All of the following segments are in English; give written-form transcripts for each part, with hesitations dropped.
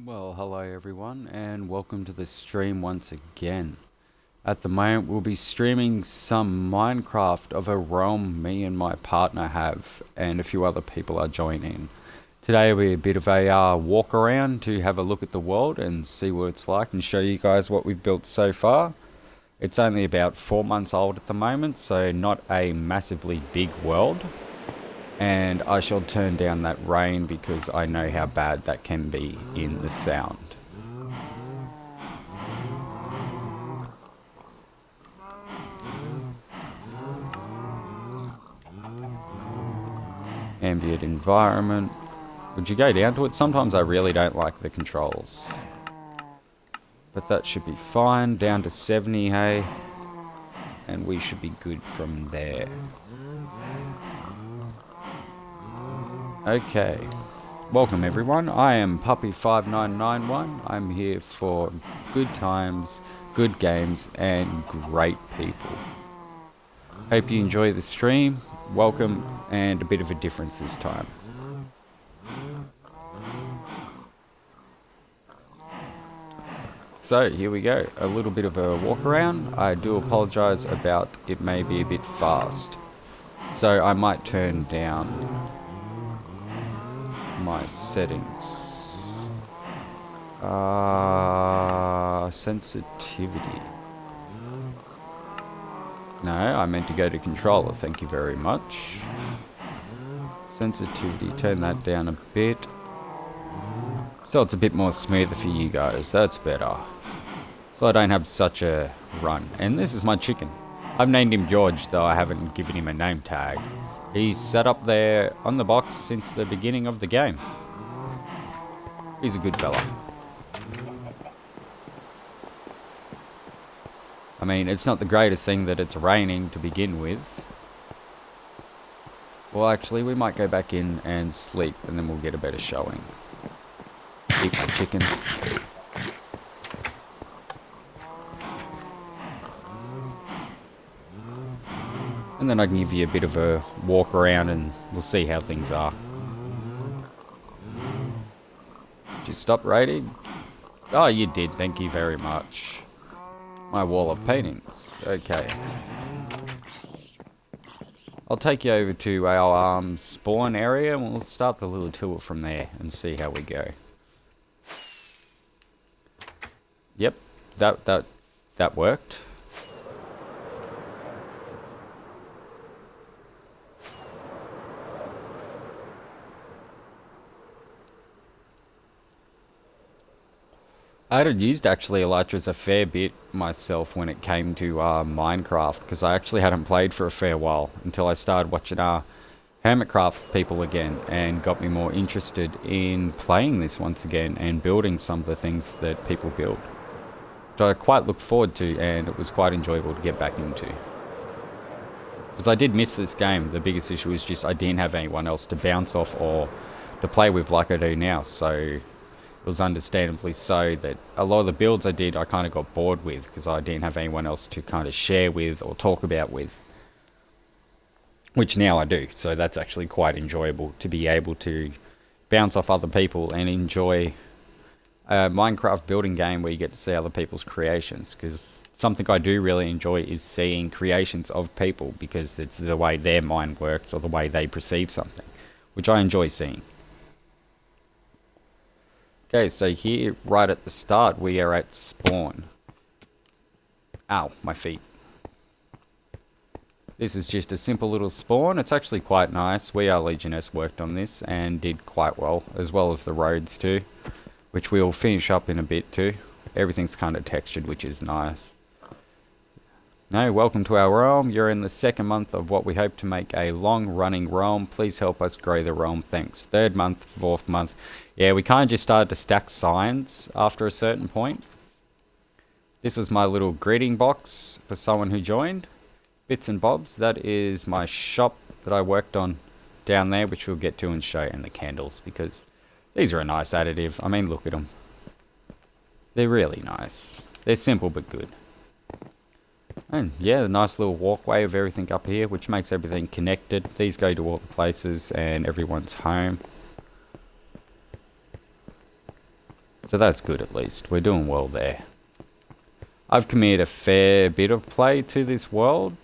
Well, hello everyone, and welcome to the stream once again. At the moment, we'll be streaming some Minecraft of a realm me and my partner have, and a few other people are joining. Today will be a bit of a walk around to have a look at the world and see what it's like and show you guys what we've built so far. It's only about 4 months old at the moment, so not a massively big world. And I shall turn down that rain because I know how bad that can be in the sound. Ambient environment. Would you go down to it? Sometimes I really don't like the controls. But that should be fine. Down to 70, hey? And we should be good from there. Okay. Welcome everyone. I am Puppy5991. I'm here for good times, good games, and great people. Hope you enjoy the stream. Welcome, and a bit of a difference this time. So here we go, a little bit of a walk around. I do apologise about it may be a bit fast. So I might turn down my settings. Sensitivity. No, I meant to go to controller, thank you very much. Sensitivity, turn that down a bit. So it's a bit more smoother for you guys, that's better. So I don't have such a run. And this is my chicken. I've named him George, though I haven't given him a name tag. He's sat up there on the box since the beginning of the game. He's a good fella. I mean, it's not the greatest thing that it's raining to begin with. Well, actually, we might go back in and sleep, and then we'll get a better showing. Eat my chicken. And then I can give you a bit of a walk around and we'll see how things are. Did you stop raiding? Oh, you did. Thank you very much. My wall of paintings. Okay. I'll take you over to our spawn area and we'll start the little tour from there and see how we go. Yep, that worked. I had used actually Elytras a fair bit myself when it came to Minecraft, because I actually hadn't played for a fair while until I started watching Hermitcraft people again and got me more interested in playing this once again and building some of the things that people build. Which I quite looked forward to, and it was quite enjoyable to get back into. Because I did miss this game. The biggest issue was just I didn't have anyone else to bounce off or to play with like I do now, so it was understandably so that a lot of the builds I did I kind of got bored with because I didn't have anyone else to kind of share with or talk about with. Which now I do, so that's actually quite enjoyable to be able to bounce off other people and enjoy a Minecraft building game where you get to see other people's creations. Because something I do really enjoy is seeing creations of people because it's the way their mind works or the way they perceive something, which I enjoy seeing. Okay, so here, right at the start, we are at spawn. Ow, my feet. This is just a simple little spawn. It's actually quite nice. Wearelegioness worked on this and did quite well as the roads too, which we'll finish up in a bit too. Everything's kind of textured, which is nice. No, welcome to our realm. You're in the second month of what we hope to make a long-running realm. Please help us grow the realm. Thanks. Third month, fourth month. Yeah, we kind of just started to stack signs after a certain point. This was my little greeting box for someone who joined. Bits and bobs. That is my shop that I worked on down there, which we'll get to and show, and the candles, because these are a nice additive. I mean, look at them. They're really nice. They're simple but good. And yeah, a nice little walkway of everything up here, which makes everything connected. These go to all the places and everyone's home. So that's good at least. We're doing well there. I've committed a fair bit of play to this world.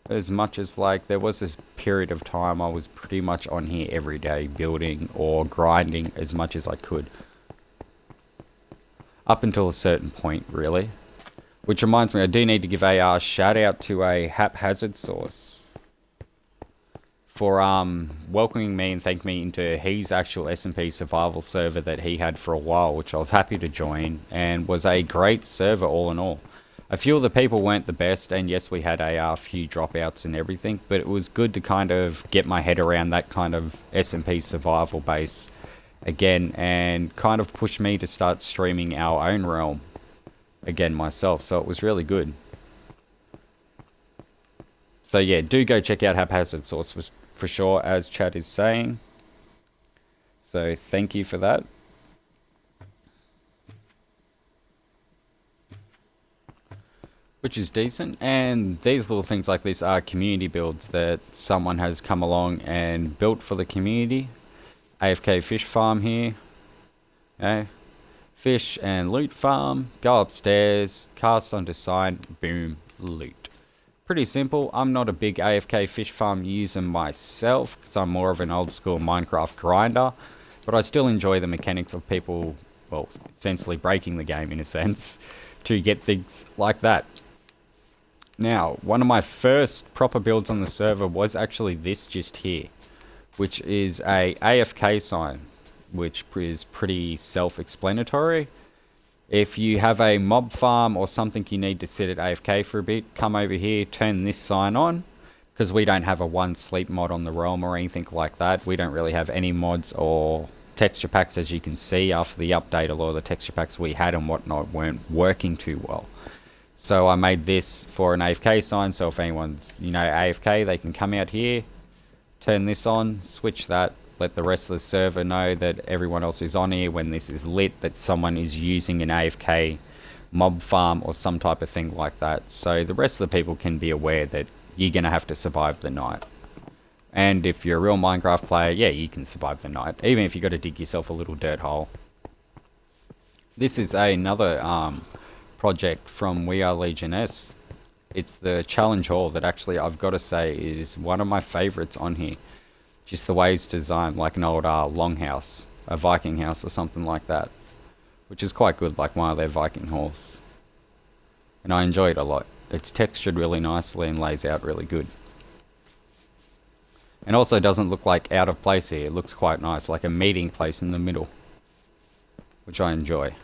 As much as like there was this period of time I was pretty much on here every day building or grinding as much as I could. Up until a certain point really. Which reminds me, I do need to give a shout out to a haphazard source for welcoming me and thanking me into his actual SMP survival server that he had for a while, which I was happy to join, and was a great server all in all. A few of the people weren't the best, and yes, we had a few dropouts and everything, but it was good to kind of get my head around that kind of SMP survival base again, and kind of push me to start streaming our own realm again myself, so it was really good. So yeah, do go check out Haphazard Source for sure, as Chad is saying. So thank you for that. Which is decent, and these little things like this are community builds that someone has come along and built for the community. Afk Fish Farm here. Okay. Fish and loot farm. Go upstairs, cast onto sign, boom, loot. Pretty simple. I'm not a big Afk Fish Farm user myself, because I'm more of an old school Minecraft grinder, but I still enjoy the mechanics of people, well, essentially breaking the game in a sense, to get things like that. Now, one of my first proper builds on the server was actually this just here, which is a Afk sign, which is pretty self-explanatory. If you have a mob farm or something you need to sit at AFK for a bit, come over here, turn this sign on, because we don't have a one sleep mod on the realm or anything like that. We don't really have any mods or texture packs, as you can see. After the update, a lot of the texture packs we had and whatnot weren't working too well. So I made this for an AFK sign, so if anyone's, AFK, they can come out here, turn this on, switch that, let the rest of the server know that everyone else is on here when this is lit, that someone is using an AFK mob farm or some type of thing like that. So the rest of the people can be aware that you're going to have to survive the night. And if you're a real Minecraft player, yeah, you can survive the night, even if you've got to dig yourself a little dirt hole. This is another project from wearelegioness. It's the challenge hall that actually I've got to say is one of my favorites on here. Just the way it's designed, like an old longhouse, a Viking house or something like that, which is quite good, like one of their Viking halls. And I enjoy it a lot. It's textured really nicely and lays out really good. And also doesn't look like out of place here. It looks quite nice, like a meeting place in the middle, which I enjoy.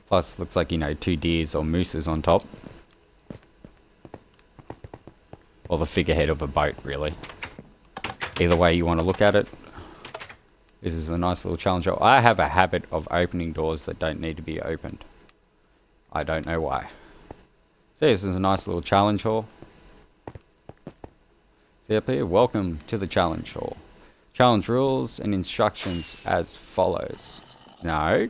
Plus, looks like, two deers or mooses on top. Or the figurehead of a boat, really. Either way you want to look at it. This is a nice little challenge. I have a habit of opening doors that don't need to be opened. I don't know why. So this is a nice little challenge hall. See up here? Welcome to the challenge hall. Challenge rules and instructions as follows. No.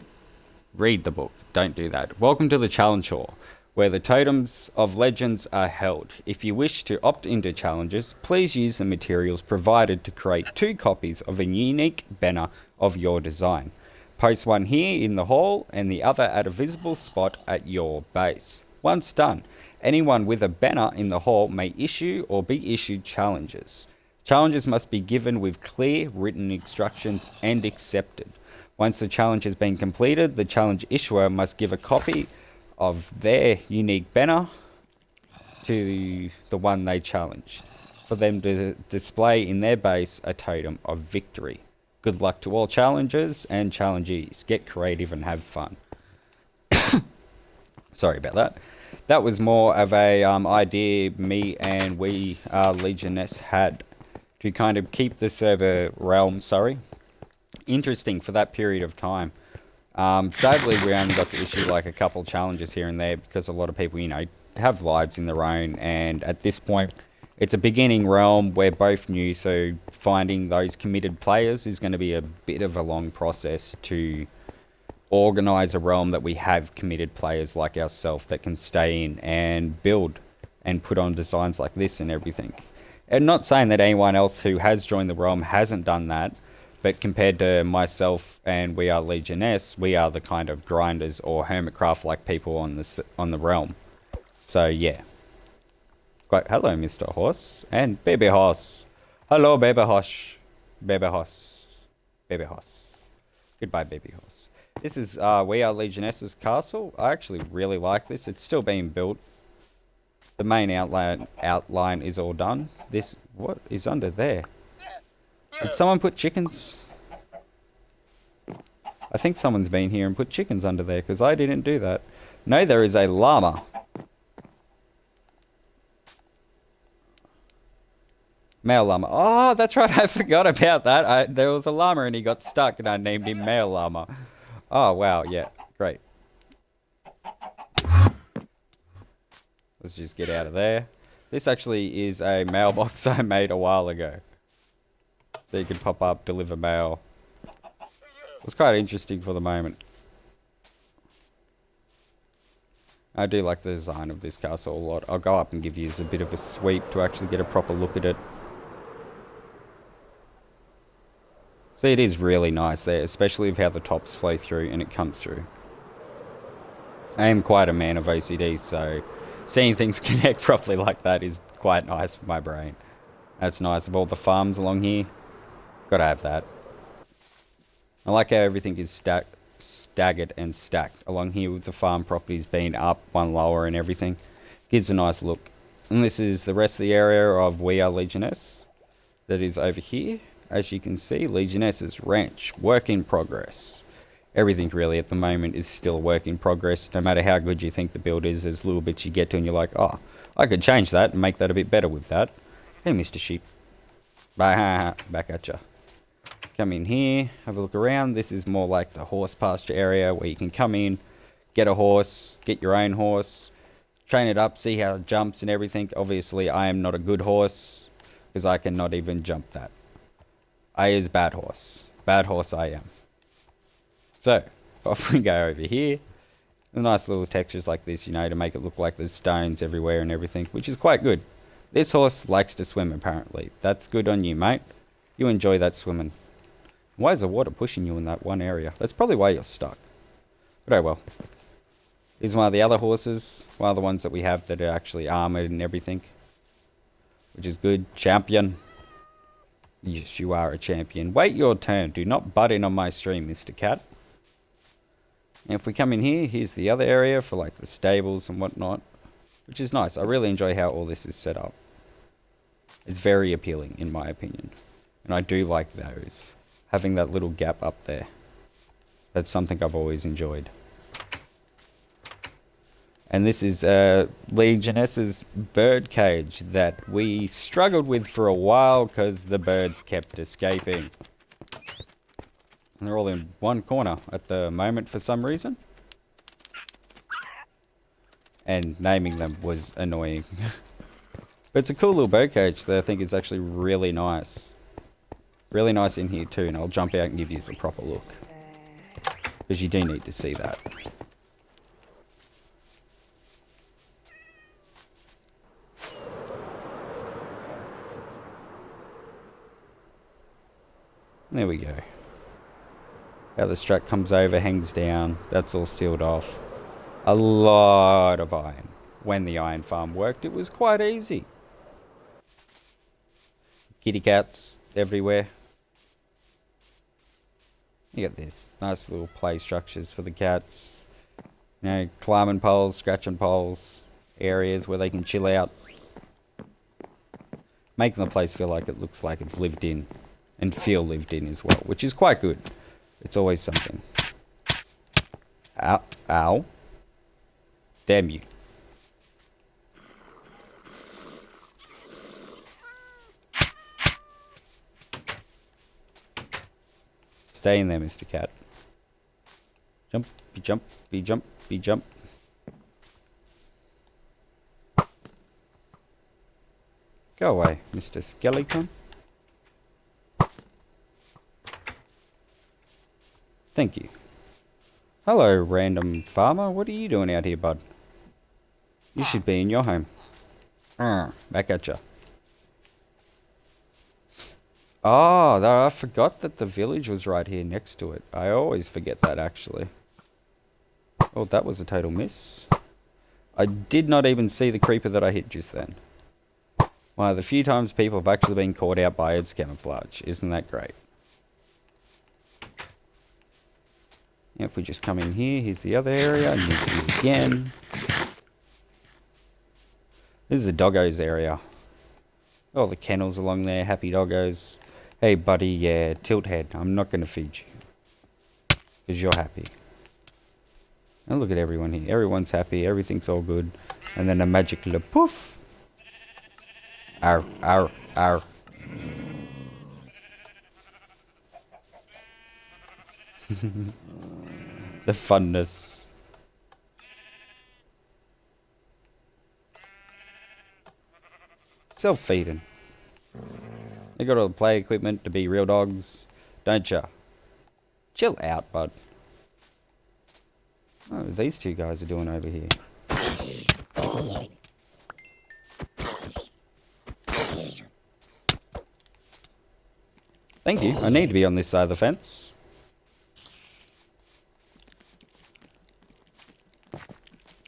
Read the book. Don't do that. Welcome to the challenge hall, where the totems of legends are held. If you wish to opt into challenges, please use the materials provided to create 2 copies of a unique banner of your design. Post one here in the hall and the other at a visible spot at your base. Once done, anyone with a banner in the hall may issue or be issued challenges. Challenges must be given with clear written instructions and accepted. Once the challenge has been completed, the challenge issuer must give a copy of their unique banner to the one they challenged, for them to display in their base a totem of victory. Good luck to all challengers and challengees. Get creative and have fun. Sorry about that. That was more of a idea me and wearelegioness had to kind of keep the server realm, interesting for that period of time. Sadly, we only got to issue like a couple challenges here and there because a lot of people, have lives in their own. And at this point, it's a beginning realm. We're both new, so finding those committed players is going to be a bit of a long process to organize a realm that we have committed players like ourselves that can stay in and build and put on designs like this and everything. And not saying that anyone else who has joined the realm hasn't done that, But compared to myself and We Are Legioness, we are the kind of grinders or hermitcraft like people on the realm. So yeah. Quite hello, Mr. Horse and baby horse. Hello, baby horse. Baby horse. Baby horse. Goodbye, baby horse. This is We Are Legioness's castle. I actually really like this. It's still being built. The main outline is all done. This, what is under there? Did someone put chickens? I think someone's been here and put chickens under there, because I didn't do that. No, there is a llama. Male llama. Oh, that's right. I forgot about that. There was a llama and he got stuck and I named him Male Llama. Oh, wow. Yeah. Great. Let's just get out of there. This actually is a mailbox I made a while ago. So you could pop up, deliver mail. It was quite interesting for the moment. I do like the design of this castle a lot. I'll go up and give you a bit of a sweep to actually get a proper look at it. See, it is really nice there, especially with how the tops flow through and it comes through. I am quite a man of OCD, so seeing things connect properly like that is quite nice for my brain. That's nice. Of all the farms along here, gotta have that. I like how everything is staggered and stacked along here with the farm properties being up, one lower and everything. Gives a nice look. And this is the rest of the area of We Are Legioness that is over here. As you can see, Legioness's ranch, work in progress. Everything really at the moment is still work in progress. No matter how good you think the build is, there's little bits you get to and you're like, oh, I could change that and make that a bit better with that. Hey, Mr. Sheep. Back at ya. Come in here, have a look around. This is more like the horse pasture area where you can come in, get a horse, get your own horse, train it up, see how it jumps and everything. Obviously, I am not a good horse because I cannot even jump that. I is bad horse. Bad horse I am. So, off we go over here. The nice little textures like this, you know, to make it look like there's stones everywhere and everything, which is quite good. This horse likes to swim, apparently. That's good on you, mate. You enjoy that swimming. Why is the water pushing you in that one area? That's probably why you're stuck. But oh well. Here's one of the other horses. One of the ones that we have that are actually armoured and everything. Which is good. Champion. Yes, you are a champion. Wait your turn. Do not butt in on my stream, Mr. Cat. And if we come in here, here's the other area for like the stables and whatnot. Which is nice. I really enjoy how all this is set up. It's very appealing, in my opinion. And I do like those. Having that little gap up there. That's something I've always enjoyed. And this is Legioness's bird cage that we struggled with for a while because the birds kept escaping. And they're all in one corner at the moment for some reason. And naming them was annoying. But it's a cool little bird cage that I think is actually really nice. Really nice in here too, and I'll jump out and give you a proper look. Because you do need to see that. There we go. How the strut comes over, hangs down. That's all sealed off. A lot of iron. When the iron farm worked, it was quite easy. Kitty cats everywhere. You got this. Nice little play structures for the cats. You know, climbing poles, scratching poles. Areas where they can chill out. Making the place feel like it looks like it's lived in. And feel lived in as well, which is quite good. It's always something. Ow. Ow. Damn you. Stay in there, Mr. Cat. Jump, be jump, be jump, be jump. Go away, Mr. Skeleton. Thank you. Hello, random farmer. What are you doing out here, bud? You should be in your home. Back at ya. Oh, I forgot that the village was right here next to it. I always forget that, actually. Oh, that was a total miss. I did not even see the creeper that I hit just then. One of the few times people have actually been caught out by its camouflage. Isn't that great? If we just come in here, here's the other area. And you do it again. This is the doggos area. Oh, the kennels along there. Happy doggos. Hey, buddy, yeah, tilt head. I'm not going to feed you. Because you're happy. And look at everyone here. Everyone's happy. Everything's all good. And then a magic little poof. Arr, arr, arr. The funness. Self-feeding. They got all the play equipment to be real dogs, don't ya? Chill out, bud. Oh, these two guys are doing over here. Thank you. I need to be on this side of the fence.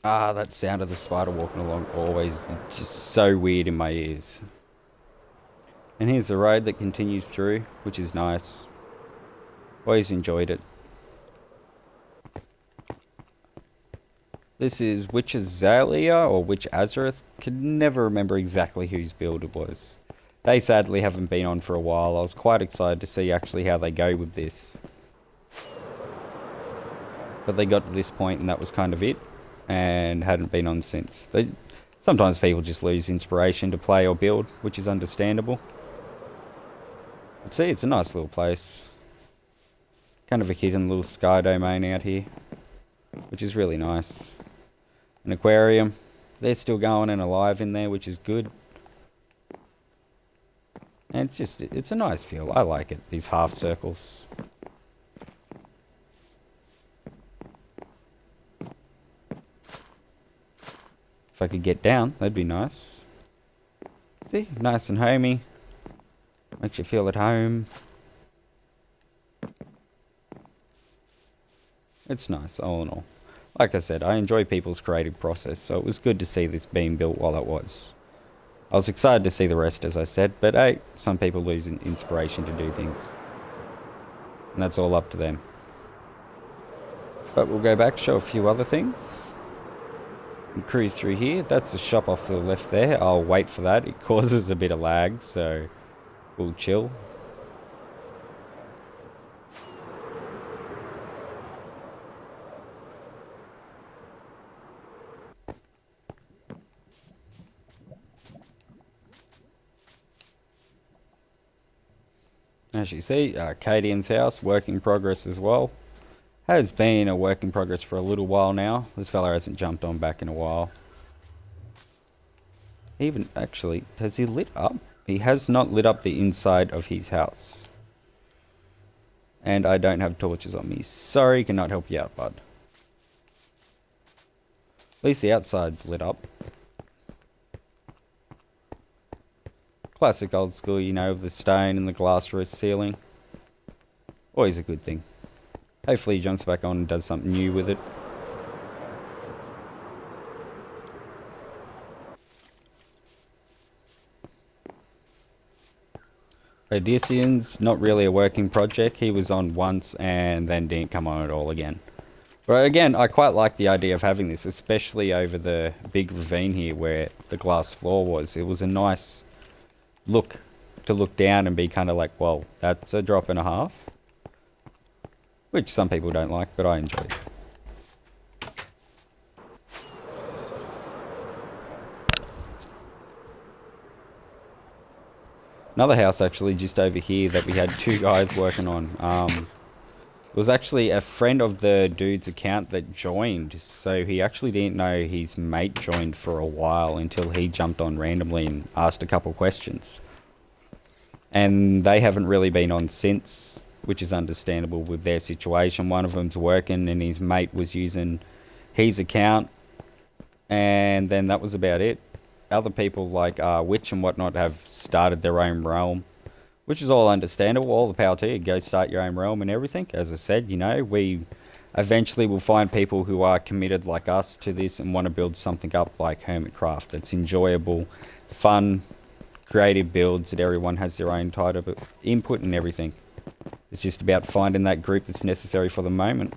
Ah, that sound of the spider walking along always just so weird in my ears. And here's the road that continues through, which is nice. Always enjoyed it. This is Witch Azalea or Witch Azareth. Could never remember exactly whose build it was. They sadly haven't been on for a while. I was quite excited to see actually how they go with this. But they got to this point and that was kind of it. And hadn't been on since. Sometimes people just lose inspiration to play or build, which is understandable. But see, it's a nice little place. Kind of a hidden little sky domain out here. Which is really nice. An aquarium. They're still going and alive in there, which is good. And it's a nice feel. I like it, these half circles. If I could get down, that'd be nice. See, nice and homey. Makes you feel at home. It's nice, all in all. Like I said, I enjoy people's creative process, so it was good to see this being built while it was. I was excited to see the rest, as I said, but hey, some people lose inspiration to do things. And that's all up to them. But we'll go back, show a few other things. And cruise through here. That's the shop off to the left there. I'll wait for that. It causes a bit of lag, so we'll chill. As you see, Cadian's house, work in progress as well. Has been a work in progress for a little while now. This fella hasn't jumped on back in a while. Even, actually, has he lit up? He has not lit up the inside of his house. And I don't have torches on me. Sorry, cannot help you out, bud. At least the outside's lit up. Classic old school, you know, of the stone and the glass roof ceiling. Always a good thing. Hopefully he jumps back on and does something new with it. Odyssean's not really a working project. He was on once and then didn't come on at all again. But again, I quite like the idea of having this, especially over the big ravine here where the glass floor was. It was a nice look to look down and be kind of like, well, that's a drop and a half. Which some people don't like, but I enjoy it. Another house actually just over here that we had two guys working on. It was actually a friend of the dude's account that joined, so he actually didn't know his mate joined for a while until he jumped on randomly and asked a couple questions. And they haven't really been on since, which is understandable with their situation. One of them's working and his mate was using his account, and then that was about it. Other people like Witch and whatnot have started their own realm, which is all understandable. All the power to you. Go start your own realm and everything. As I said, you know, we eventually will find people who are committed like us to this and want to build something up like Hermitcraft that's enjoyable, fun, creative builds that everyone has their own type of input and everything. It's just about finding that group that's necessary for the moment.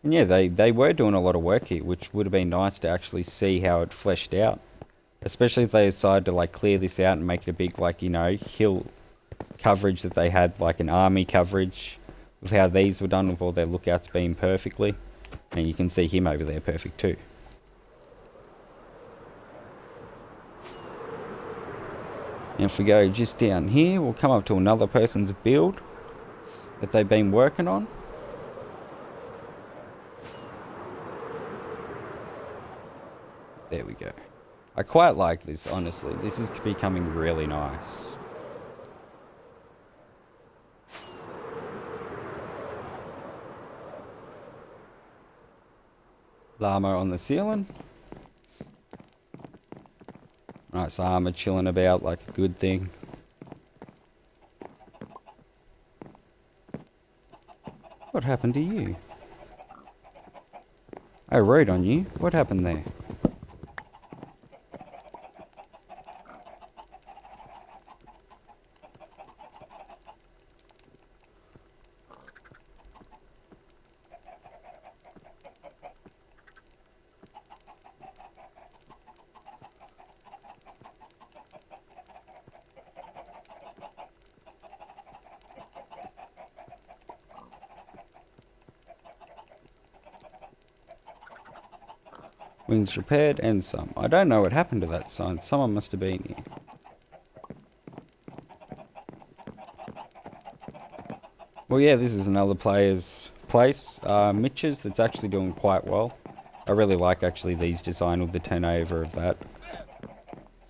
And yeah, they were doing a lot of work here, which would have been nice to actually see how it fleshed out. Especially if they decide to like clear this out and make it a big, like, you know, hill coverage that they had, like an army coverage of how these were done with all their lookouts being perfectly. And you can see him over there perfect too. And if we go just down here, we'll come up to another person's build that they've been working on. There we go. I quite like this, honestly. This is becoming really nice. Llama on the ceiling. Nice armor chilling about like a good thing. What happened to you? I rode on you. What happened there? Wings repaired and some. I don't know what happened to that sign. Someone must have been here. Well, yeah, this is another player's place, Mitch's, that's actually doing quite well. I really like actually these design with the turnover of that.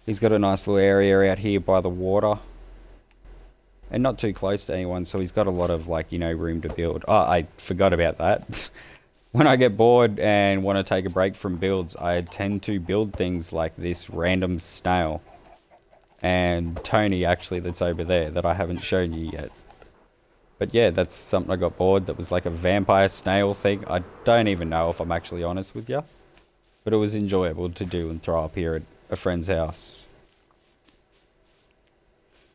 He's got a nice little area out here by the water. And not too close to anyone, so he's got a lot of, like, you know, room to build. Oh, I forgot about that. When I get bored and want to take a break from builds, I tend to build things like this random snail. And Tony, actually, that's over there, that I haven't shown you yet. But yeah, that's something I got bored. That was like a vampire snail thing. I don't even know if I'm actually honest with you. But it was enjoyable to do and throw up here at a friend's house.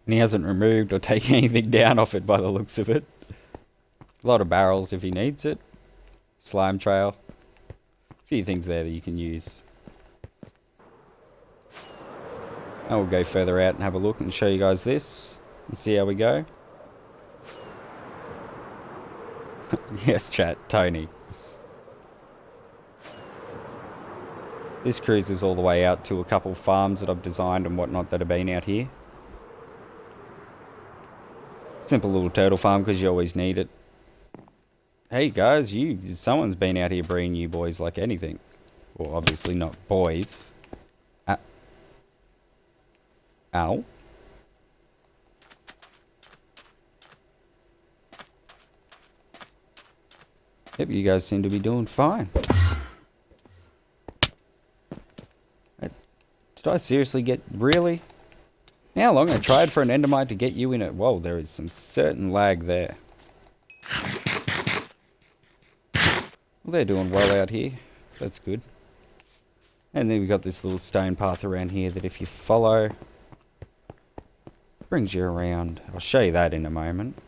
And he hasn't removed or taken anything down off it by the looks of it. A lot of barrels if he needs it. Slime trail. A few things there that you can use. And we'll go further out and have a look and show you guys this. And see how we go. Yes, chat. Tony. This cruises all the way out to a couple farms that I've designed and whatnot that have been out here. Simple little turtle farm because you always need it. Hey guys, someone's been out here breeding you boys like anything. Well, obviously not boys. Ow. Yep, you guys seem to be doing fine. Did I seriously get... Really? How long I tried for an endermite to get you in it? Whoa, there is some certain lag there. Well, they're doing well out here. That's good. And then we've got this little stone path around here that if you follow... brings you around. I'll show you that in a moment.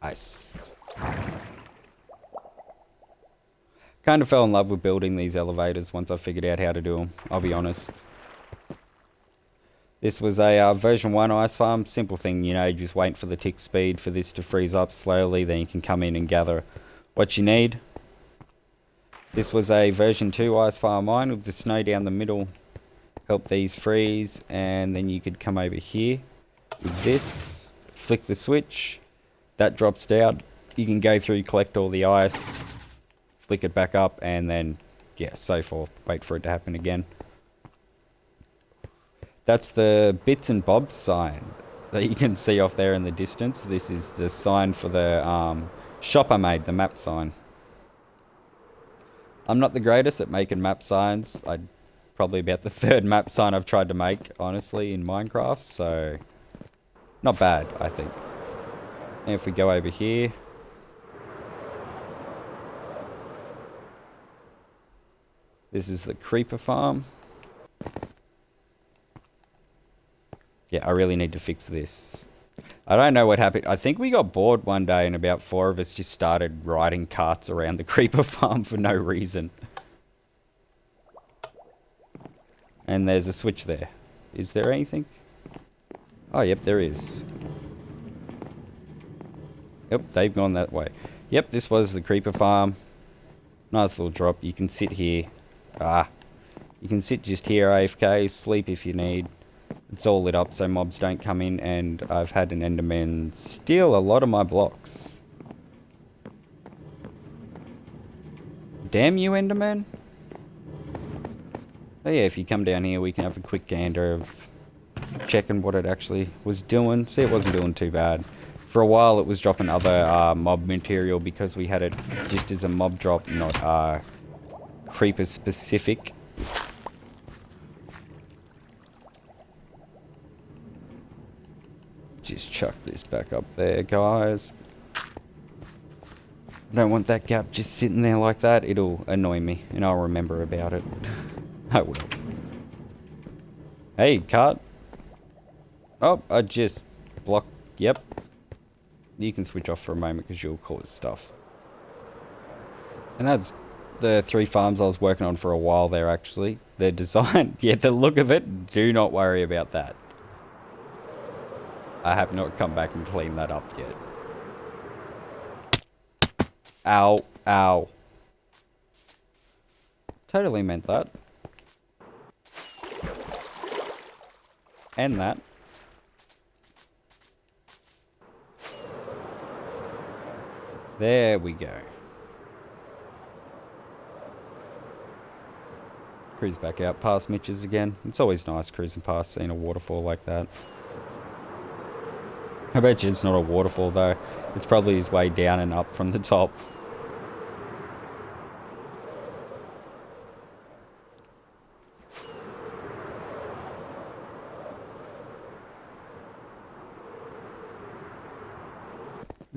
Nice. Kind of fell in love with building these elevators once I figured out how to do them, I'll be honest. This was a version 1 ice farm. Simple thing, you know, just wait for the tick speed for this to freeze up slowly, then you can come in and gather what you need. This was a version 2 ice farm mine with the snow down the middle. Help these freeze, and then you could come over here with this, flick the switch, that drops down. You can go through, collect all the ice, flick it back up, and then, yeah, so forth. Wait for it to happen again. That's the bits and bobs sign that you can see off there in the distance. This is the sign for the shop I made, the map sign. I'm not the greatest at making map signs. I probably about the third map sign I've tried to make, honestly, in Minecraft, so not bad, I think. And if we go over here, this is the creeper farm. Yeah, I really need to fix this. I don't know what happened. I think we got bored one day and about 4 of us just started riding carts around the creeper farm for no reason. And there's a switch there. Is there anything? Oh, yep, there is. Yep, they've gone that way. Yep, this was the creeper farm. Nice little drop. You can sit here. You can sit just here, AFK, sleep if you need. It's all lit up so mobs don't come in, and I've had an enderman steal a lot of my blocks. Damn you, enderman. Oh yeah, if you come down here we can have a quick gander of checking what it actually was doing. See, it wasn't doing too bad. For a while it was dropping other mob material because we had it just as a mob drop, not creeper specific. Just chuck this back up there, guys. Don't want that gap just sitting there like that. It'll annoy me, and I'll remember about it. I will. Hey, cart. Oh, I just blocked. Yep. You can switch off for a moment because you'll cause stuff. And that's the 3 farms I was working on for a while there, actually. They're designed... Yeah, the look of it, do not worry about that. I have not come back and cleaned that up yet. Ow, ow. Totally meant that. And that. There we go. Cruise back out past Mitch's again. It's always nice cruising past, seeing a waterfall like that. I bet you it's not a waterfall though. It's probably his way down and up from the top.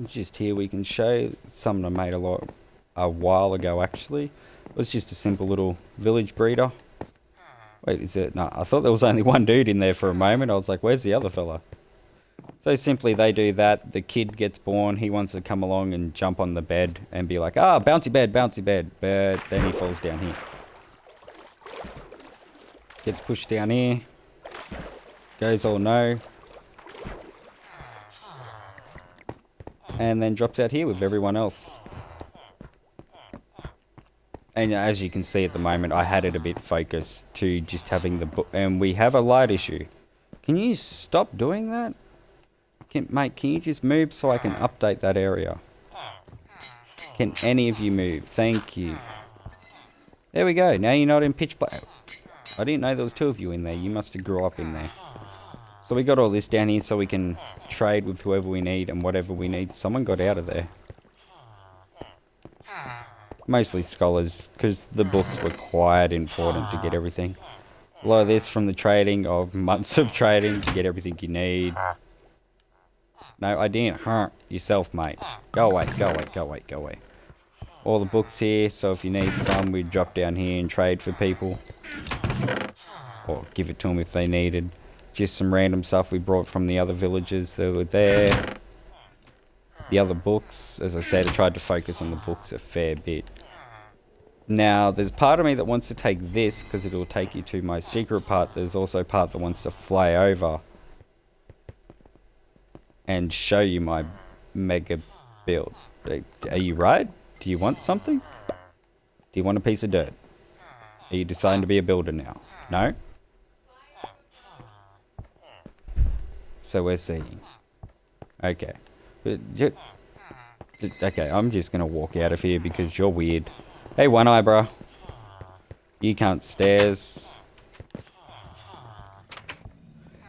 Just here we can show something I made a while ago actually. It was just a simple little village breeder. Wait, is it? No, I thought there was only one dude in there for a moment. I was like, where's the other fella? So simply they do that. The kid gets born. He wants to come along and jump on the bed and be like, ah, bouncy bed, bouncy bed. But then he falls down here. Gets pushed down here. Goes all no. And then drops out here with everyone else. And as you can see at the moment, I had it a bit focused to just having the book. And we have a light issue. Can you stop doing that? Mate, can you just move so I can update that area? Can any of you move? Thank you. There we go. Now you're not in pitch black. I didn't know there was 2 of you in there. You must have grew up in there. So we got all this down here so we can trade with whoever we need and whatever we need. Someone got out of there. Mostly scholars, because the books were quite important to get everything. A lot of this from the trading of months of trading to get everything you need. No, I didn't hurt yourself, mate. Go away, go away, go away, go away. All the books here, so if you need some, we drop down here and trade for people. Or give it to them if they needed. Just some random stuff we brought from the other villages that were there. The other books, as I said, I tried to focus on the books a fair bit. Now, there's part of me that wants to take this, because it'll take you to my secret part. There's also a part that wants to fly over and show you my mega build. Are you right? Do you want something? Do you want a piece of dirt? Are you deciding to be a builder now? No? So we're seeing. Okay. Okay, I'm just going to walk out of here because you're weird. Hey, one eyebrow. You can't stairs.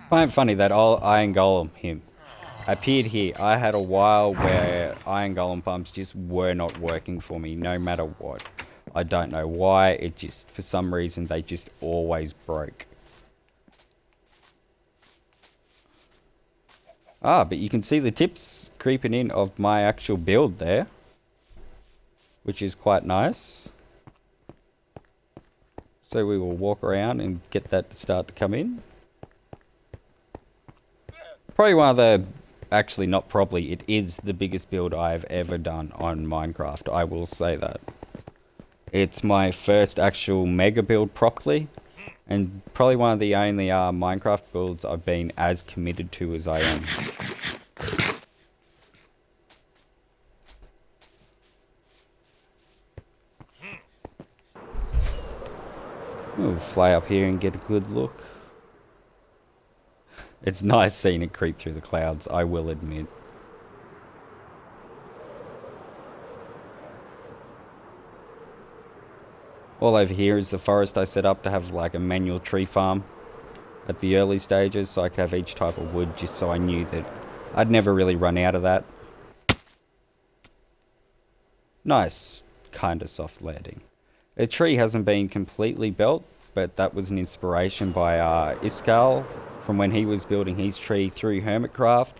Quite funny that Iron Golem, him, appeared here. I had a while where Iron Golem farms just were not working for me, no matter what. I don't know why. It just, for some reason, they just always broke. But you can see the tips creeping in of my actual build there, which is quite nice. So we will walk around and get that to start to come in. Probably one of the, actually not probably, it is the biggest build I've ever done on Minecraft. I will say that. It's my first actual mega build properly, and probably one of the only Minecraft builds I've been as committed to as I am. We'll fly up here and get a good look. It's nice seeing it creep through the clouds, I will admit. All over here is the forest I set up to have like a manual tree farm at the early stages, so I could have each type of wood, just so I knew that I'd never really run out of that. Nice, kind of soft landing. The tree hasn't been completely built, but that was an inspiration by Iskal from when he was building his tree through Hermitcraft.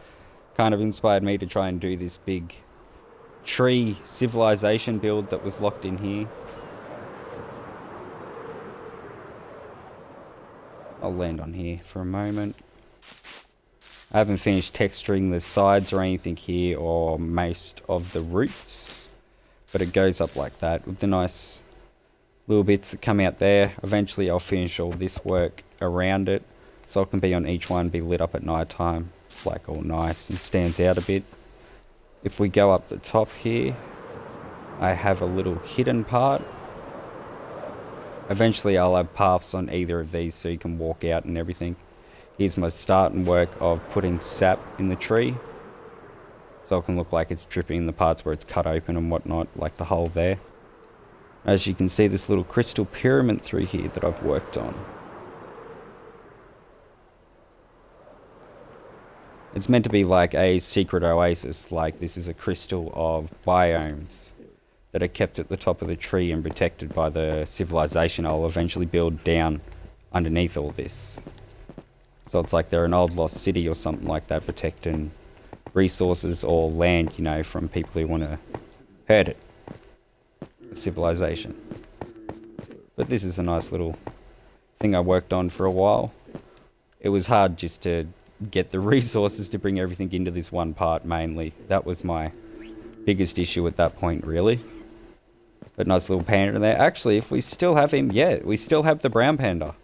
Kind of inspired me to try and do this big tree civilization build that was locked in here. I'll land on here for a moment. I haven't finished texturing the sides or anything here, or most of the roots, but it goes up like that with the nice little bits that come out there. Eventually I'll finish all this work around it, so it can be on each one, be lit up at night time, like all nice and stands out a bit. If we go up the top here, I have a little hidden part. Eventually I'll have paths on either of these so you can walk out and everything. Here's my start and work of putting sap in the tree, so it can look like it's dripping in the parts where it's cut open and whatnot, like the hole there. As you can see, this little crystal pyramid through here that I've worked on. It's meant to be like a secret oasis, like this is a crystal of biomes that are kept at the top of the tree and protected by the civilization I'll eventually build down underneath all this. So it's like they're an old lost city or something like that, protecting resources or land, you know, from people who want to hurt it. Civilization. But this is a nice little thing I worked on for a while. It was hard just to get the resources to bring everything into this one part mainly. That was my biggest issue at that point, really. But nice little panda in there. Actually, if we still have him, yeah, we still have the brown panda.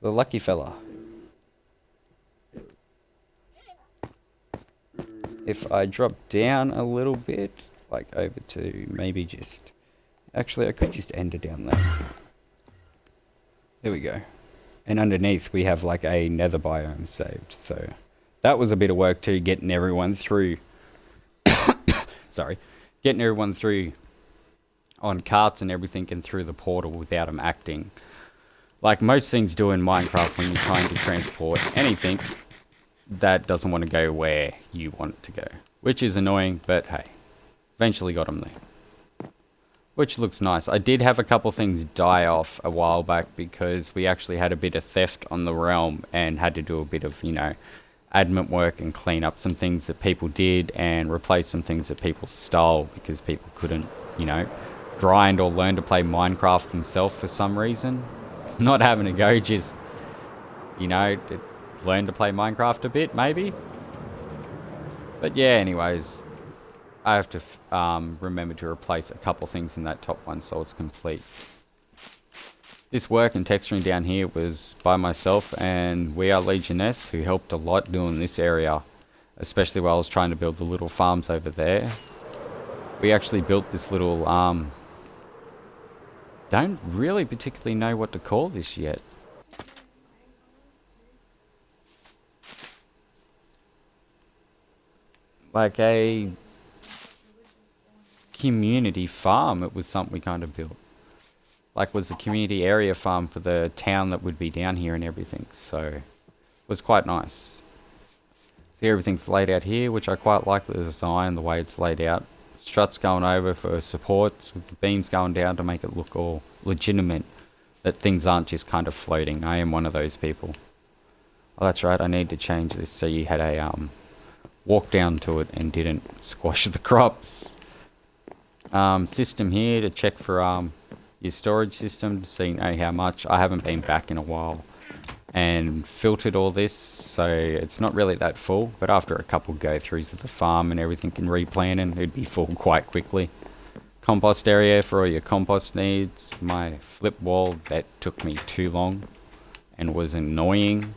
The lucky fella. If I drop down a little bit, like over to maybe just... Actually, I could just end it down there. There we go. And underneath, we have like a nether biome saved. So that was a bit of work too, getting everyone through... Sorry. Getting everyone through on carts and everything and through the portal without them acting. Like most things do in Minecraft when you're trying to transport anything that doesn't want to go where you want it to go. Which is annoying, but hey. Eventually got them there. Which looks nice. I did have a couple things die off a while back because we actually had a bit of theft on the realm and had to do a bit of, you know, admin work and clean up some things that people did and replace some things that people stole because people couldn't, you know, grind or learn to play Minecraft themselves for some reason. Not having to go, just, you know, learn to play Minecraft a bit, maybe. But yeah, anyways, I have to remember to replace a couple things in that top one so it's complete. This work and texturing down here was by myself and wearelegioness, who helped a lot doing this area, especially while I was trying to build the little farms over there. We actually built this little, don't really particularly know what to call this yet. Like a community farm, it was something we kind of built. Like was a community area farm for the town that would be down here and everything, so it was quite nice. See, everything's laid out here, which I quite like the design, the way it's laid out. struts going over for supports, with the beams going down to make it look all legitimate, that things aren't just kind of floating. I am one of those people. Oh, that's right, I need to change this so you had a walk down to it and didn't squash the crops. System here to check for your storage system, so you know how much. I haven't been back in a while and filtered all this, so it's not really that full, but after a couple go-throughs of the farm and everything and replanting, it'd be full quite quickly. Compost area for all your compost needs. My flip wall, that took me too long and was annoying,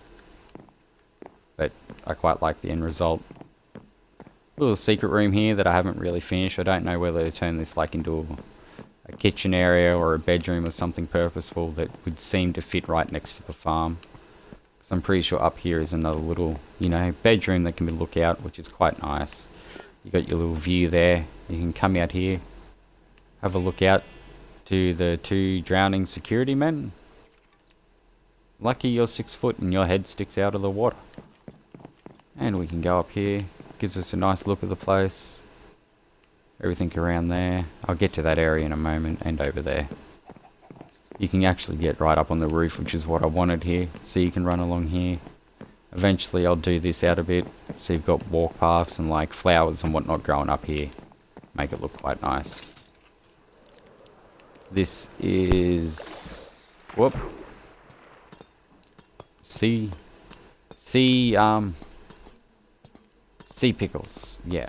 but I quite like the end result. Little secret room here that I haven't really finished. I don't know whether to turn this like into a kitchen area or a bedroom or something purposeful that would seem to fit right next to the farm. So I'm pretty sure up here is another little, you know, bedroom that can be look out, which is quite nice. You got your little view there. You can come out here, have a look out to the 2 drowning security men. Lucky you're 6 foot and your head sticks out of the water. And we can go up here. Gives us a nice look of the place. Everything around there. I'll get to that area in a moment, and over there. You can actually get right up on the roof, which is what I wanted here. So you can run along here. Eventually I'll do this out a bit, so you've got walk paths and like flowers and whatnot growing up here. Make it look quite nice. This is... whoop. Sea pickles. Yeah,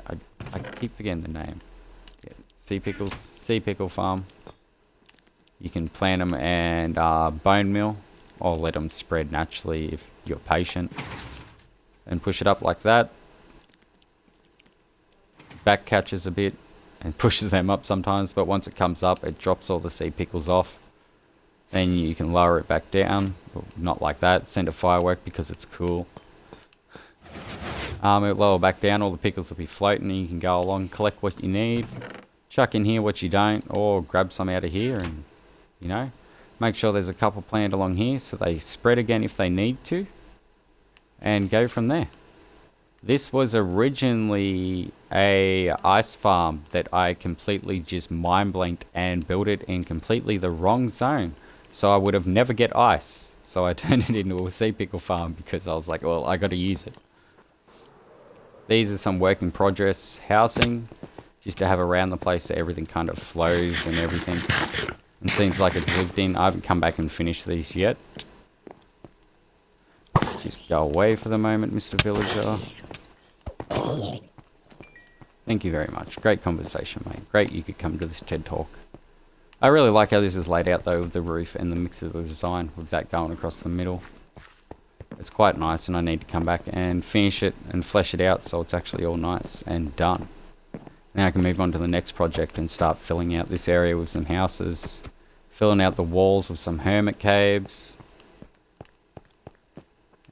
I keep forgetting the name. Yeah, sea pickle farm. You can plant them and bone meal, or let them spread naturally if you're patient. And push it up like that. Back catches a bit and pushes them up sometimes, but once it comes up, it drops all the sea pickles off. Then you can lower it back down. Well, not like that. Send a firework because it's cool. It'll lower back down, all the pickles will be floating, and you can go along, collect what you need, chuck in here what you don't, or grab some out of here and, you know, make sure there's a couple planted along here so they spread again if they need to, and go from there. This was originally a ice farm that I completely just mind blanked and built it in completely the wrong zone, so I would have never get ice. So I turned it into a sea pickle farm because I was like, well, I got to use it. These are some work in progress housing, just to have around the place so everything kind of flows and everything. And seems like it's lived in. I haven't come back and finished these yet. Just go away for the moment, Mr. Villager. Thank you very much. Great conversation, mate. Great you could come to this TED Talk. I really like how this is laid out though, with the roof and the mix of the design, with that going across the middle. It's quite nice, and I need to come back and finish it and flesh it out so it's actually all nice and done. Now I can move on to the next project and start filling out this area with some houses, filling out the walls with some hermit caves,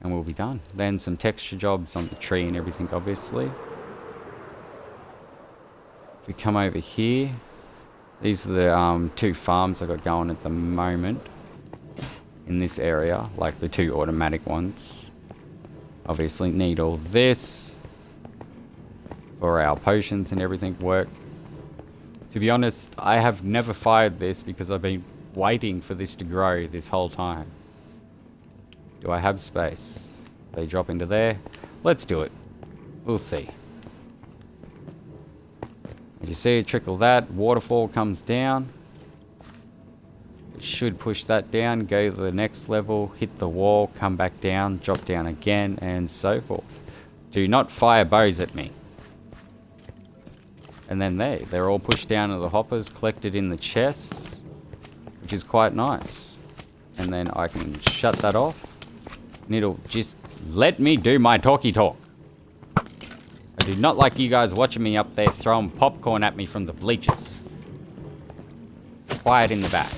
and we'll be done. Then some texture jobs on the tree and everything, obviously. If we come over here, these are the 2 farms I got going at the moment. In this area, like the 2 automatic ones. Obviously need all this for our potions and everything work. To be honest, I have never fired this because I've been waiting for this to grow this whole time. Do I have space? They drop into there. Let's do it. We'll see. As you see, trickle that, waterfall comes down. Should push that down, go to the next level, hit the wall, come back down, drop down again, and so forth. Do not fire bows at me. And then they're all pushed down to the hoppers, collected in the chests, which is quite nice. And then I can shut that off, and it'll just let me do my talky talk. I do not like you guys watching me up there throwing popcorn at me from the bleachers. Quiet in the back.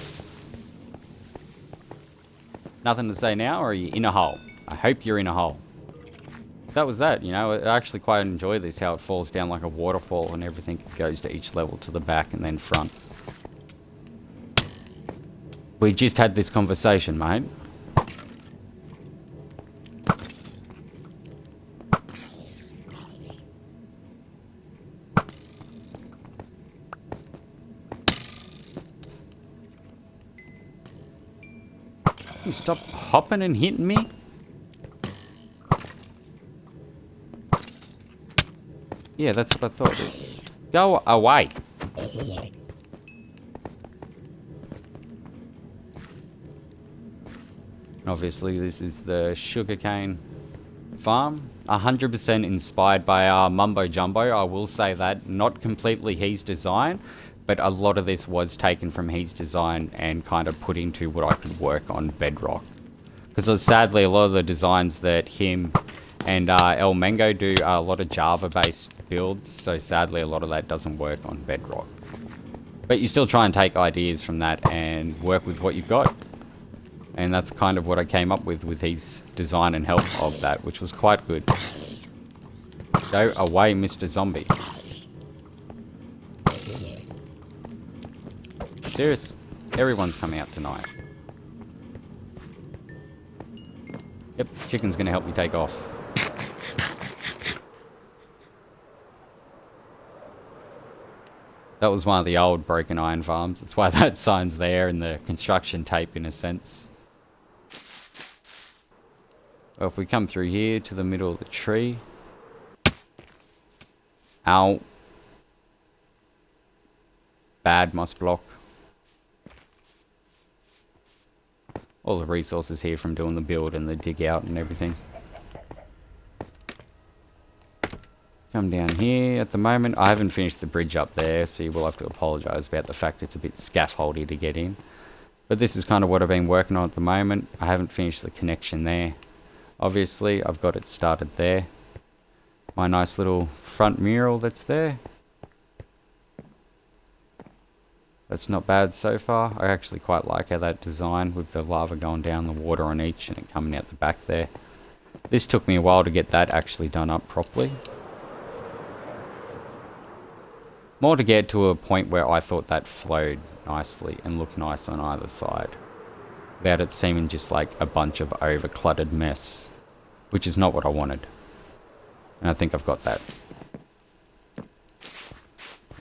Nothing to say now, or are you in a hole? I hope you're in a hole. That was that, you know. I actually quite enjoy this, how it falls down like a waterfall and everything goes to each level, to the back and then front. We just had this conversation, mate. You stop hopping and hitting me? Yeah, that's what I thought. Go away. Obviously, this is the sugarcane farm. 100% inspired by Mumbo Jumbo, I will say that. Not completely his design, but a lot of this was taken from his design and kind of put into what I could work on Bedrock. Because sadly, a lot of the designs that him and El Mango do are a lot of Java-based builds, so sadly a lot of that doesn't work on Bedrock. But you still try and take ideas from that and work with what you've got. And that's kind of what I came up with his design and help of that, which was quite good. Go away, Mr. Zombie. Serious, everyone's coming out tonight. Yep, chicken's gonna help me take off. That was one of the old broken iron farms. That's why that sign's there and the construction tape in a sense. Well, if we come through here to the middle of the tree. Ow. Bad moss block. All the resources here from doing the build and the dig out and everything. Come down here. At the moment, I haven't finished the bridge up there, so you will have to apologise about the fact it's a bit scaffoldy to get in. But this is kind of what I've been working on at the moment. I haven't finished the connection there. Obviously, I've got it started there. My nice little front mural that's there. That's not bad so far. I actually quite like how that design with the lava going down the water on each and it coming out the back there. This took me a while to get that actually done up properly. More to get to a point where I thought that flowed nicely and looked nice on either side. Without it seeming just like a bunch of over-cluttered mess. Which is not what I wanted. And I think I've got that.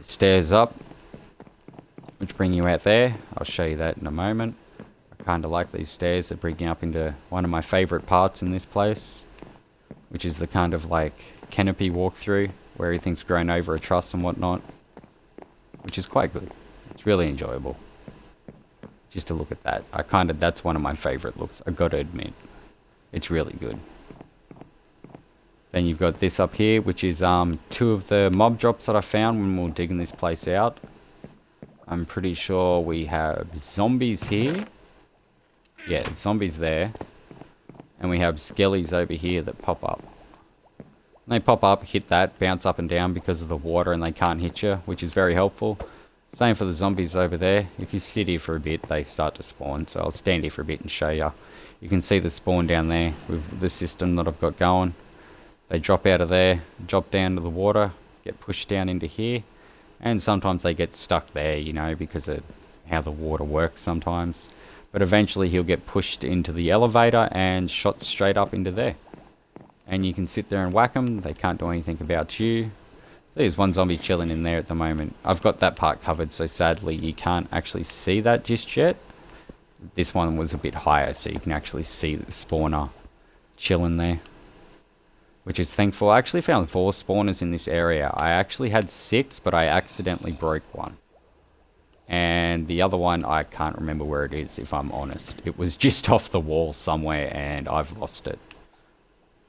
Stairs up. Which bring you out there. I'll show you that in a moment. I kind of like these stairs that bring you up into one of my favourite parts in this place. Which is the kind of like canopy walkthrough. Where everything's grown over a truss and whatnot. Which is quite good. It's really enjoyable. Just to look at that. That's one of my favourite looks. I've got to admit. It's really good. Then you've got this up here, which is two of the mob drops that I found when we were digging this place out. I'm pretty sure we have zombies here. Yeah, zombies there. And we have skellies over here that pop up. They pop up, hit that, bounce up and down because of the water and they can't hit you, which is very helpful. Same for the zombies over there. If you sit here for a bit, they start to spawn. So I'll stand here for a bit and show you. You can see the spawn down there with the system that I've got going. They drop out of there, drop down to the water, get pushed down into here. And sometimes they get stuck there, you know, because of how the water works sometimes. But eventually he'll get pushed into the elevator and shot straight up into there. And you can sit there and whack them. They can't do anything about you. There's one zombie chilling in there at the moment. I've got that part covered, so sadly you can't actually see that just yet. This one was a bit higher, so you can actually see the spawner chilling there. Which is thankful. I actually found 4 spawners in this area. I actually had 6, but I accidentally broke one. And the other one, I can't remember where it is, if I'm honest. It was just off the wall somewhere, and I've lost it.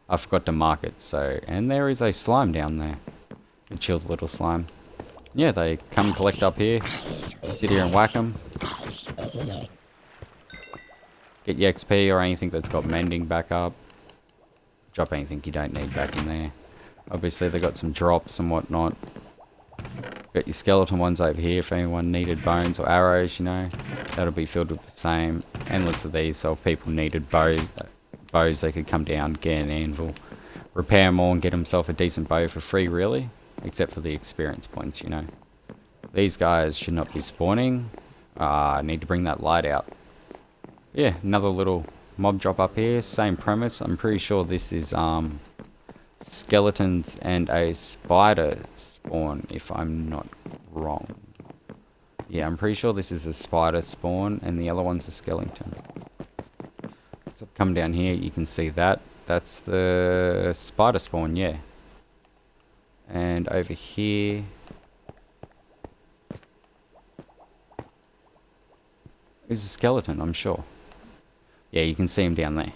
I forgot to mark it, so... And there is a slime down there. A chilled little slime. Yeah, they come collect up here. Sit here and whack them. Get your XP or anything that's got mending back up. Drop anything you don't need back in there. Obviously they got some drops and whatnot. Got your skeleton ones over here if anyone needed bones or arrows, you know. That'll be filled with the same. Endless of these, so if people needed bows they could come down, get an anvil, repair them all and get himself a decent bow for free really. Except for the experience points, you know. These guys should not be spawning. I need to bring that light out. Yeah, another little mob drop up here. Same premise. I'm pretty sure this is skeletons and a spider spawn, if I'm not wrong. Yeah, I'm pretty sure this is a spider spawn and the other one's a skeleton. So come down here, you can see that. That's the spider spawn, yeah. And over here is a skeleton, I'm sure. Yeah, you can see him down there.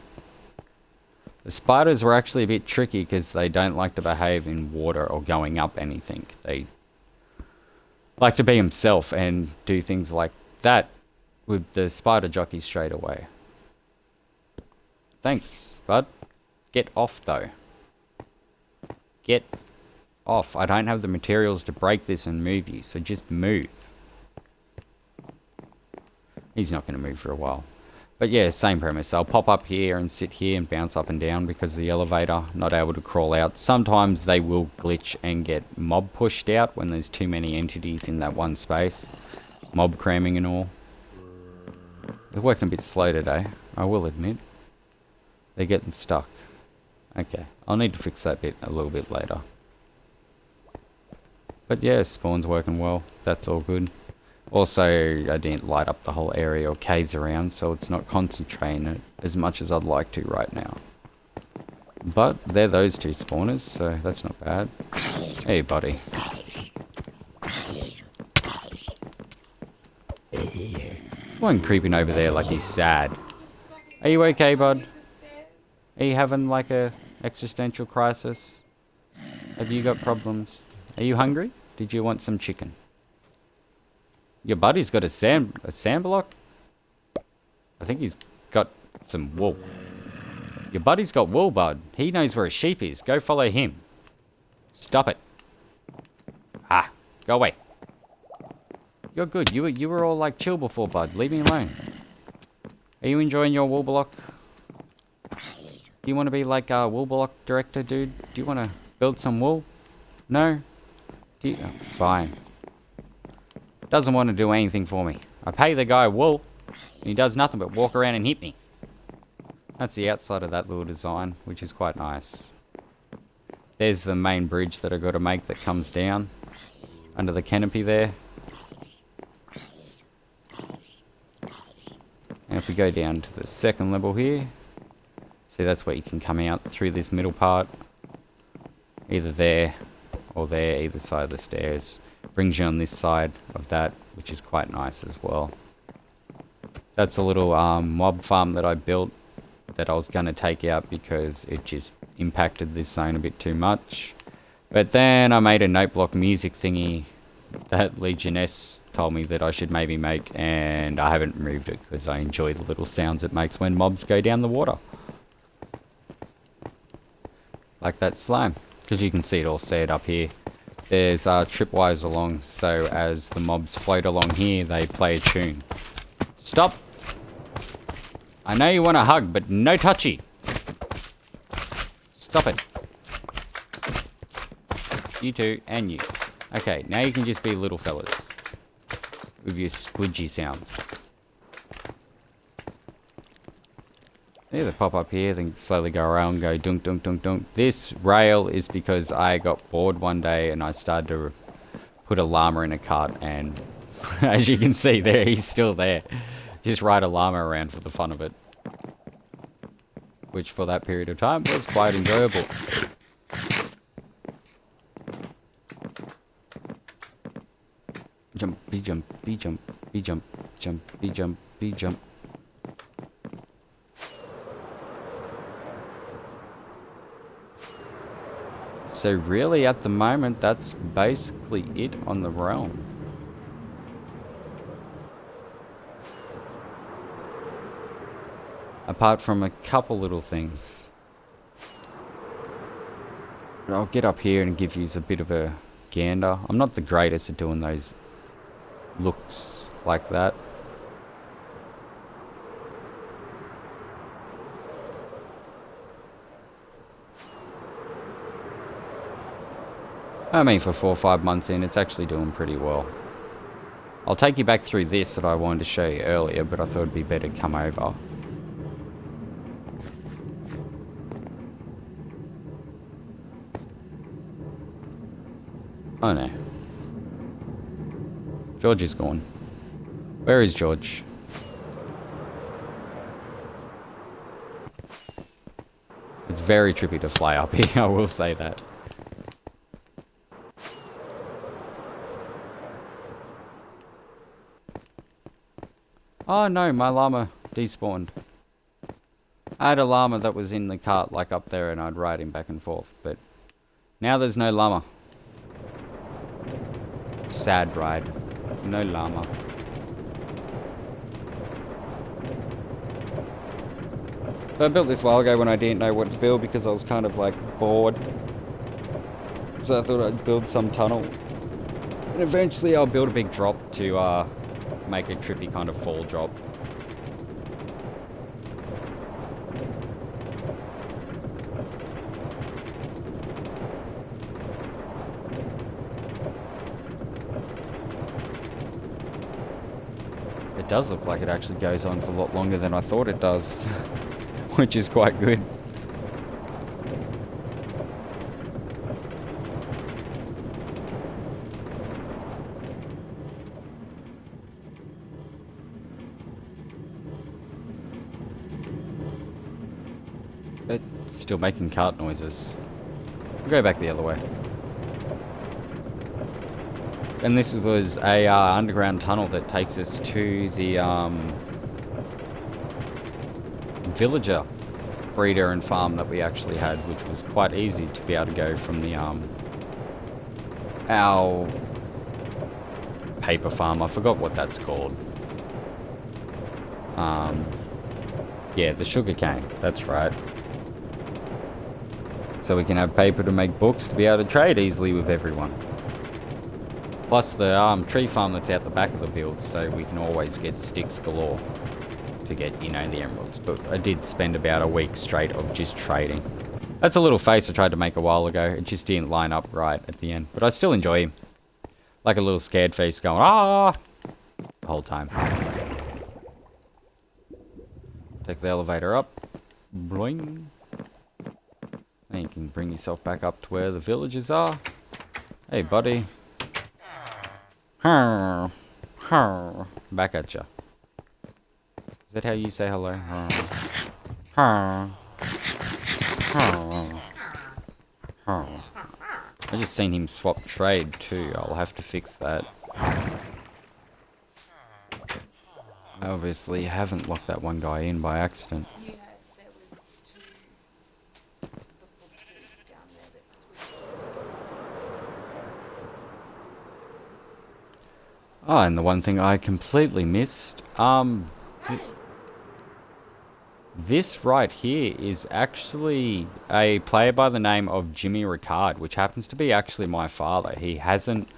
The spiders were actually a bit tricky because they don't like to behave in water or going up anything. They like to be himself and do things like that with the spider jockey straight away. Thanks, bud. Get off, though. Get off. I don't have the materials to break this and move you, so just move. He's not going to move for a while. But yeah, same premise. They'll pop up here and sit here and bounce up and down because of the elevator, not able to crawl out. Sometimes they will glitch and get mob pushed out when there's too many entities in that one space. Mob cramming and all. They're working a bit slow today, I will admit. They're getting stuck. Okay, I'll need to fix that bit a little bit later. But yeah, spawn's working well. That's all good. Also, I didn't light up the whole area or caves around, so it's not concentrating it as much as I'd like to right now. But they're those two spawners, so that's not bad. Hey, buddy. One creeping over there like he's sad. Are you okay, bud? Are you having like a existential crisis? Have you got problems? Are you hungry? Did you want some chicken? Your buddy's got a sand block? I think he's got some wool. Your buddy's got wool, bud. He knows where a sheep is. Go follow him. Stop it. Ah, go away. You're good. You were all like chill before, bud. Leave me alone. Are you enjoying your wool block? Do you want to be like a wool block director, dude? Do you want to build some wool? No? Do you? Oh, fine. Doesn't want to do anything for me. I pay the guy wool, and he does nothing but walk around and hit me. That's the outside of that little design, which is quite nice. There's the main bridge that I've got to make that comes down under the canopy there. And if we go down to the second level here, see that's where you can come out through this middle part. Either there or there, either side of the stairs. Brings you on this side of that, which is quite nice as well. That's a little mob farm that I built that I was going to take out because it just impacted this zone a bit too much. But then I made a note block music thingy that Legioness told me that I should maybe make, and I haven't removed it because I enjoy the little sounds it makes when mobs go down the water. Like that slime, because you can see it all set up here. There's tripwires along, so as the mobs float along here, they play a tune. Stop! I know you want a hug, but no touchy! Stop it. You two, and you. Okay, now you can just be little fellas. With your squidgy sounds. Yeah, they pop up here, then slowly go around and go dunk, dunk, dunk, dunk. This rail is because I got bored one day and I started to put a llama in a cart, and as you can see there, he's still there. Just ride a llama around for the fun of it. Which for that period of time was quite enjoyable. Jump, be jump, be jump, be jump, jump, be jump, be jump. So really at the moment that's basically it on the realm. Apart from a couple little things. But I'll get up here and give you a bit of a gander. I'm not the greatest at doing those looks like that. I mean, for 4 or 5 months in, it's actually doing pretty well. I'll take you back through this that I wanted to show you earlier, but I thought it'd be better to come over. Oh no. George is gone. Where is George? It's very trippy to fly up here, I will say that. Oh no, my llama despawned. I had a llama that was in the cart, like up there, and I'd ride him back and forth, but now there's no llama. Sad ride. No llama. So I built this a while ago when I didn't know what to build because I was kind of like bored. So I thought I'd build some tunnel. And eventually I'll build a big drop to make a trippy kind of fall drop. It does look like it actually goes on for a lot longer than I thought it does. Which is quite good. It's still making cart noises. We'll go back the other way. And this was a underground tunnel that takes us to the villager breeder and farm that we actually had, which was quite easy to be able to go from the our paper farm. I forgot what that's called. Yeah, the sugar cane. That's right. So we can have paper to make books to be able to trade easily with everyone. Plus the tree farm that's out the back of the build, so we can always get sticks galore to get, you know, the emeralds. But I did spend about a week straight of just trading. That's a little face I tried to make a while ago. It just didn't line up right at the end. But I still enjoy him. Like a little scared face going, ah, the whole time. Take the elevator up. Boing. Then you can bring yourself back up to where the villagers are. Hey, buddy. Back at ya. Is that how you say hello? I just seen him swap trade too. I'll have to fix that. I obviously haven't locked that one guy in by accident. Oh, and the one thing I completely missed, this right here is actually a player by the name of Jimmy Ricard, which happens to be actually my father. He hasn't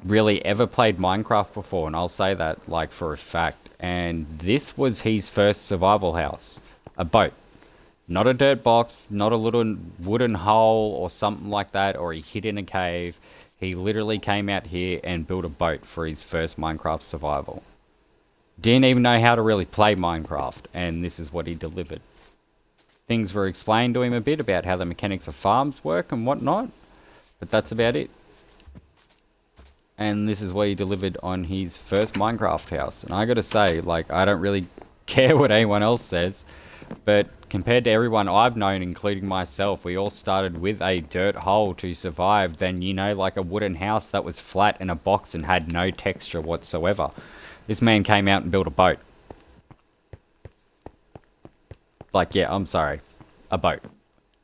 really ever played Minecraft before, and I'll say that like for a fact. And this was his first survival house. A boat. Not a dirt box, not a little wooden hole or something like that, or he hid in a cave. He literally came out here and built a boat for his first Minecraft survival. Didn't even know how to really play Minecraft, and this is what he delivered. Things were explained to him a bit about how the mechanics of farms work and whatnot, but that's about it. And this is what he delivered on his first Minecraft house. And I gotta say, like, I don't really care what anyone else says, but compared to everyone I've known, including myself, we all started with a dirt hole to survive, then, you know, like a wooden house that was flat in a box and had no texture whatsoever. This man came out and built a boat. Like, yeah, I'm sorry. A boat.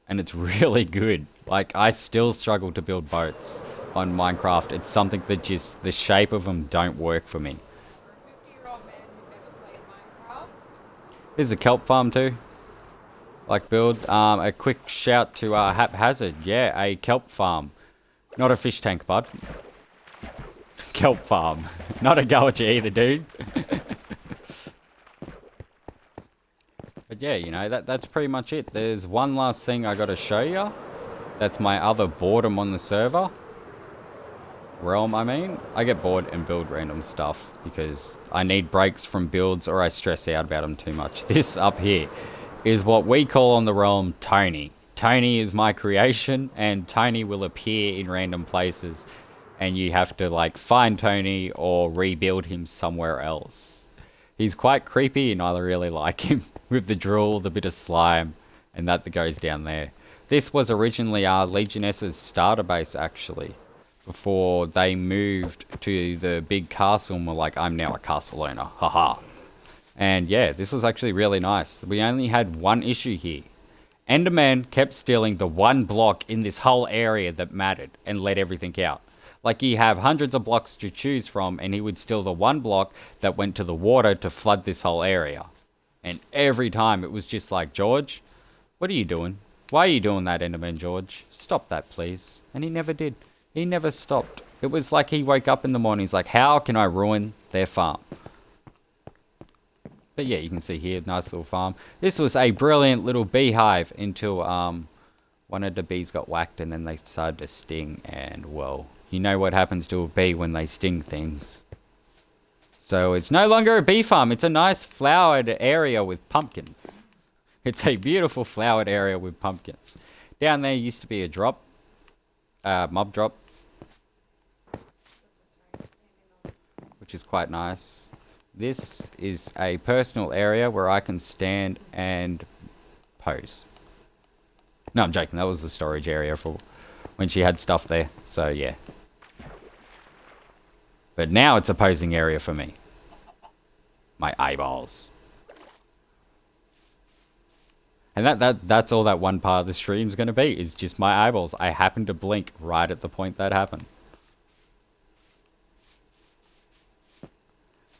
And it's really good. Like, I still struggle to build boats on Minecraft. It's something that just, the shape of them don't work for me. There's a kelp farm too. Like build. A quick shout to Haphazard. Yeah, a kelp farm. Not a fish tank, bud. Kelp farm. Not a gulcher either, dude. But yeah, you know, that's pretty much it. There's one last thing I gotta show you. That's my other boredom on the server. Realm, I mean. I get bored and build random stuff because I need breaks from builds or I stress out about them too much. This up here is what we call on the realm Tony. Tony is my creation, and Tony will appear in random places, and you have to like find Tony or rebuild him somewhere else. He's quite creepy and I really like him with the drool, the bit of slime, and that goes down there. This was originally our Legioness's starter base, actually, before they moved to the big castle and were like, I'm now a castle owner, haha. And yeah, this was actually really nice. We only had one issue here. Enderman kept stealing the one block in this whole area that mattered and let everything out. Like, you have hundreds of blocks to choose from, and he would steal the one block that went to the water to flood this whole area. And every time it was just like, George, what are you doing? Why are you doing that, Enderman George? Stop that, please. And he never did. He never stopped. It was like he woke up in the morning, he's like, how can I ruin their farm? But yeah, you can see here, nice little farm. This was a brilliant little beehive until one of the bees got whacked and then they started to sting. And, well, you know what happens to a bee when they sting things. So it's no longer a bee farm. It's a nice flowered area with pumpkins. It's a beautiful flowered area with pumpkins. Down there used to be a drop. Mob drop. Which is quite nice. This is a personal area where I can stand and pose. No, I'm joking. That was the storage area for when she had stuff there. So, yeah. But now it's a posing area for me. My eyeballs. And that's all that one part of the stream's going to be, is just my eyeballs. I happen to blink right at the point that happened.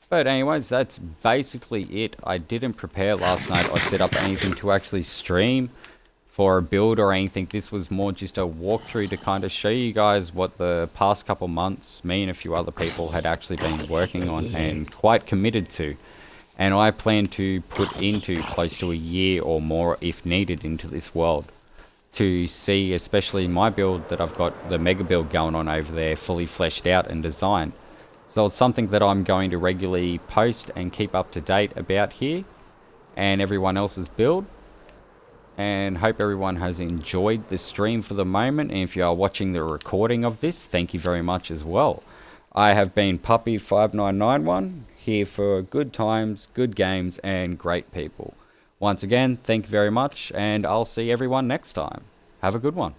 But anyways, that's basically it. I didn't prepare last night or set up anything to actually stream for a build or anything. This was more just a walkthrough to kind of show you guys what the past couple months me and a few other people had actually been working on and quite committed to. And I plan to put into close to a year or more if needed into this world to see, especially my build that I've got the mega build going on over there, fully fleshed out and designed. So it's something that I'm going to regularly post and keep up to date about here and everyone else's build. And hope everyone has enjoyed the stream for the moment. And if you are watching the recording of this, thank you very much as well. I have been Puppy5991 here for good times, good games, and great people. Once again, thank you very much, and I'll see everyone next time. Have a good one.